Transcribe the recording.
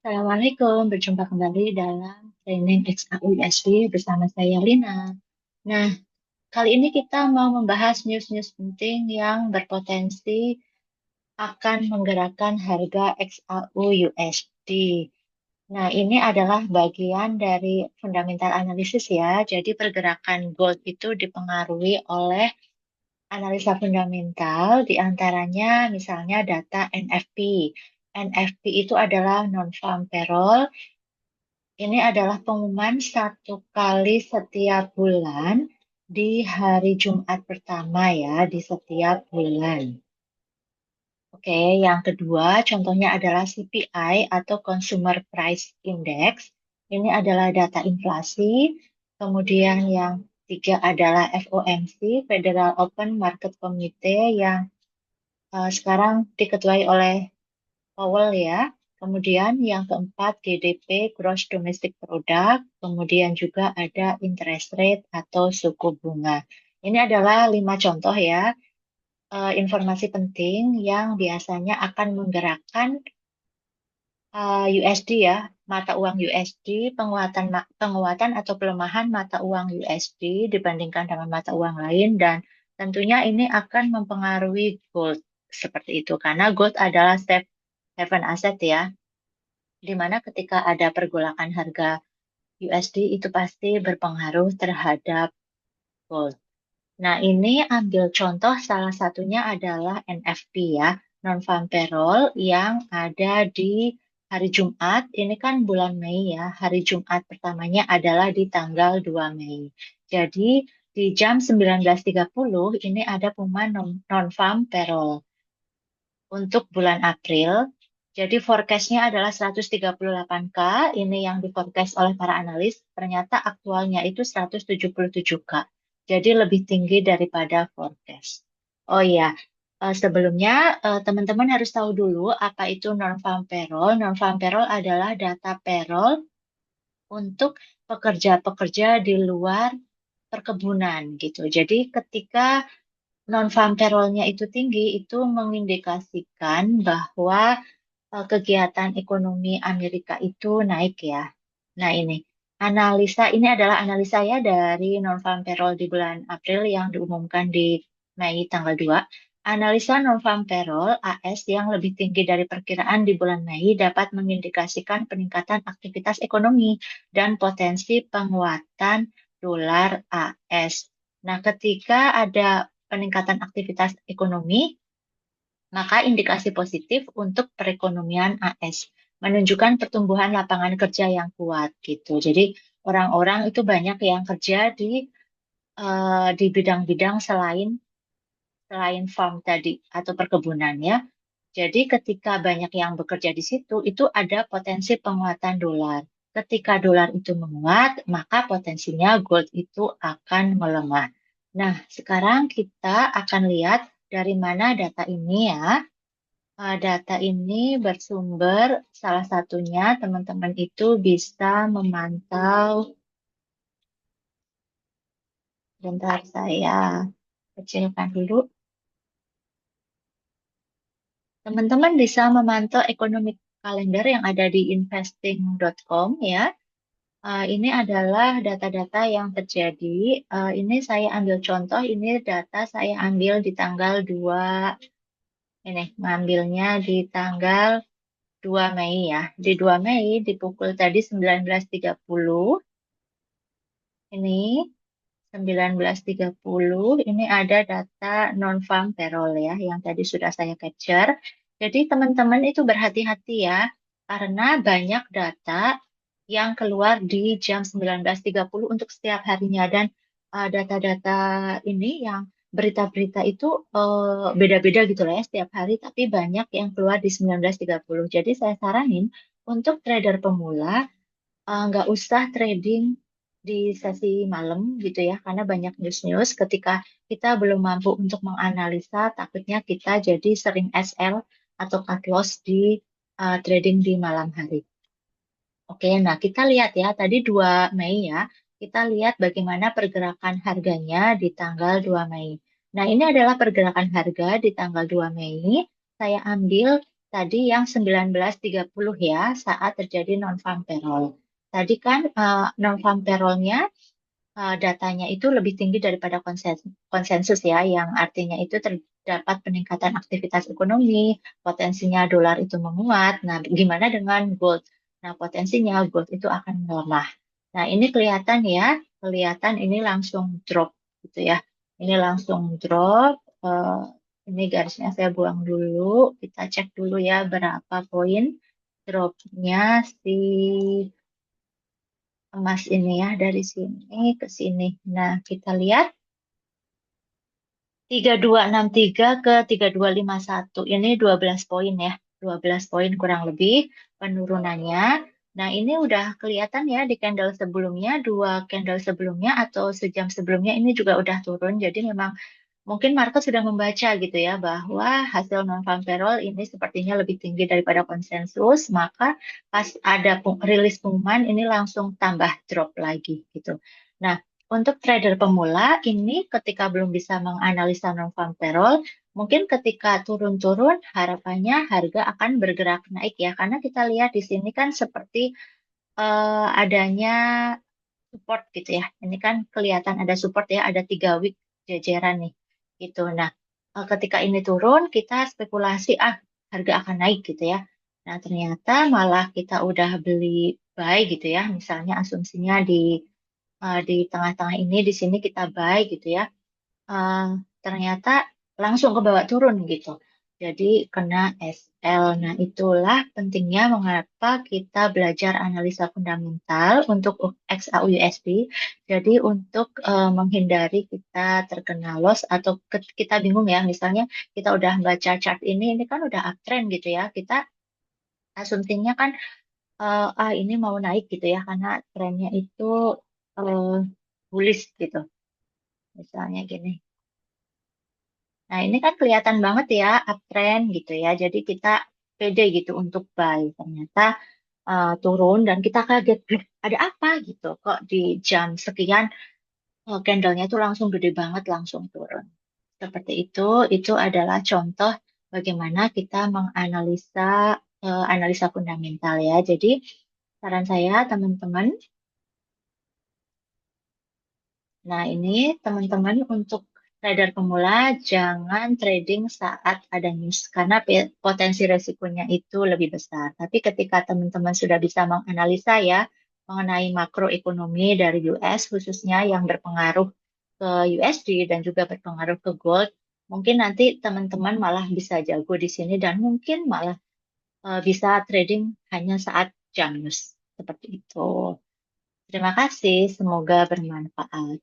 Assalamualaikum, berjumpa kembali dalam training XAU USD bersama saya Lina. Nah, kali ini kita mau membahas news-news penting yang berpotensi akan menggerakkan harga XAU USD. Nah, ini adalah bagian dari fundamental analysis ya. Jadi pergerakan gold itu dipengaruhi oleh analisa fundamental, diantaranya misalnya data NFP. NFP itu adalah non-farm payroll. Ini adalah pengumuman satu kali setiap bulan di hari Jumat pertama ya, di setiap bulan. Oke, yang kedua contohnya adalah CPI atau Consumer Price Index. Ini adalah data inflasi. Kemudian yang tiga adalah FOMC, Federal Open Market Committee yang sekarang diketuai oleh Powell ya. Kemudian yang keempat GDP Gross Domestic Product, kemudian juga ada interest rate atau suku bunga. Ini adalah 5 contoh ya, informasi penting yang biasanya akan menggerakkan USD ya, mata uang USD, penguatan atau pelemahan mata uang USD dibandingkan dengan mata uang lain dan tentunya ini akan mempengaruhi gold seperti itu karena gold adalah safe haven asset ya, di mana ketika ada pergolakan harga USD itu pasti berpengaruh terhadap gold. Nah, ini ambil contoh salah satunya adalah NFP ya, non-farm payroll yang ada di hari Jumat. Ini kan bulan Mei ya. Hari Jumat pertamanya adalah di tanggal 2 Mei. Jadi di jam 19.30 ini ada pengumuman non-farm payroll untuk bulan April. Jadi forecast-nya adalah 138K, ini yang di forecast oleh para analis, ternyata aktualnya itu 177K. Jadi lebih tinggi daripada forecast. Oh iya, sebelumnya teman-teman harus tahu dulu apa itu non-farm payroll. Non-farm payroll adalah data payroll untuk pekerja-pekerja di luar perkebunan gitu. Jadi ketika non-farm payroll-nya itu tinggi, itu mengindikasikan bahwa kegiatan ekonomi Amerika itu naik ya. Nah ini, ini adalah analisa ya dari non-farm payroll di bulan April yang diumumkan di Mei tanggal 2. Analisa non-farm payroll AS yang lebih tinggi dari perkiraan di bulan Mei dapat mengindikasikan peningkatan aktivitas ekonomi dan potensi penguatan dolar AS. Nah, ketika ada peningkatan aktivitas ekonomi, maka indikasi positif untuk perekonomian AS menunjukkan pertumbuhan lapangan kerja yang kuat gitu. Jadi orang-orang itu banyak yang kerja di bidang-bidang selain selain farm tadi atau perkebunan ya. Jadi ketika banyak yang bekerja di situ, itu ada potensi penguatan dolar. Ketika dolar itu menguat, maka potensinya gold itu akan melemah. Nah, sekarang kita akan lihat dari mana data ini ya. Data ini bersumber salah satunya teman-teman itu bisa memantau, bentar saya kecilkan dulu. Teman-teman bisa memantau economic calendar yang ada di investing.com ya. Ini adalah data-data yang terjadi. Ini saya ambil contoh, ini data saya ambil di tanggal 2, ini ngambilnya di tanggal 2 Mei ya. Di 2 Mei di pukul tadi 19.30. Ini 19.30 ini ada data non-farm payroll ya yang tadi sudah saya capture. Jadi teman-teman itu berhati-hati ya karena banyak data yang keluar di jam 19.30 untuk setiap harinya dan data-data ini yang berita-berita itu beda-beda gitu lah ya setiap hari tapi banyak yang keluar di 19.30. Jadi saya saranin untuk trader pemula nggak usah trading di sesi malam gitu ya, karena banyak news-news. Ketika kita belum mampu untuk menganalisa, takutnya kita jadi sering SL atau cut loss di trading di malam hari. Oke, nah kita lihat ya, tadi 2 Mei ya, kita lihat bagaimana pergerakan harganya di tanggal 2 Mei. Nah, ini adalah pergerakan harga di tanggal 2 Mei. Saya ambil tadi yang 19.30 ya, saat terjadi non-farm payroll. Tadi kan non-farm payroll-nya datanya itu lebih tinggi daripada konsensus ya, yang artinya itu terdapat peningkatan aktivitas ekonomi, potensinya dolar itu menguat. Nah, gimana dengan gold? Nah, potensinya gold itu akan melemah. Nah, ini kelihatan ya, kelihatan ini langsung drop gitu ya. Ini langsung drop. Ini garisnya saya buang dulu. Kita cek dulu ya berapa poin dropnya si emas ini ya dari sini ke sini. Nah, kita lihat 3263 ke 3251. Ini 12 poin ya. 12 poin kurang lebih penurunannya. Nah, ini udah kelihatan ya di candle sebelumnya, dua candle sebelumnya atau sejam sebelumnya ini juga udah turun. Jadi memang mungkin market sudah membaca gitu ya bahwa hasil non-farm payroll ini sepertinya lebih tinggi daripada konsensus, maka pas ada rilis pengumuman ini langsung tambah drop lagi gitu. Nah, untuk trader pemula ini ketika belum bisa menganalisa non-farm payroll, mungkin ketika turun-turun harapannya harga akan bergerak naik ya, karena kita lihat di sini kan seperti adanya support gitu ya. Ini kan kelihatan ada support ya, ada 3 week jajaran nih gitu. Nah, ketika ini turun, kita spekulasi harga akan naik gitu ya. Nah, ternyata malah kita udah beli buy gitu ya. Misalnya asumsinya di tengah-tengah ini di sini kita buy gitu ya, eh, ternyata langsung ke bawah turun gitu. Jadi kena SL. Nah, itulah pentingnya mengapa kita belajar analisa fundamental untuk XAUUSD. Jadi untuk menghindari kita terkena loss atau kita bingung ya, misalnya kita udah baca chart ini kan udah uptrend gitu ya. Kita asumsinya kan ini mau naik gitu ya karena trennya itu eh, bullish gitu. Misalnya gini. Nah, ini kan kelihatan banget ya uptrend gitu ya. Jadi kita pede gitu untuk buy. Ternyata turun dan kita kaget, "Loh, ada apa gitu? Kok di jam sekian candlenya tuh langsung gede banget langsung turun." Seperti itu adalah contoh bagaimana kita menganalisa analisa fundamental ya. Jadi saran saya teman-teman, nah, ini teman-teman untuk trader pemula jangan trading saat ada news karena potensi resikonya itu lebih besar. Tapi ketika teman-teman sudah bisa menganalisa ya mengenai makroekonomi dari US khususnya yang berpengaruh ke USD dan juga berpengaruh ke gold, mungkin nanti teman-teman malah bisa jago di sini dan mungkin malah bisa trading hanya saat jam news. Seperti itu. Terima kasih, semoga bermanfaat.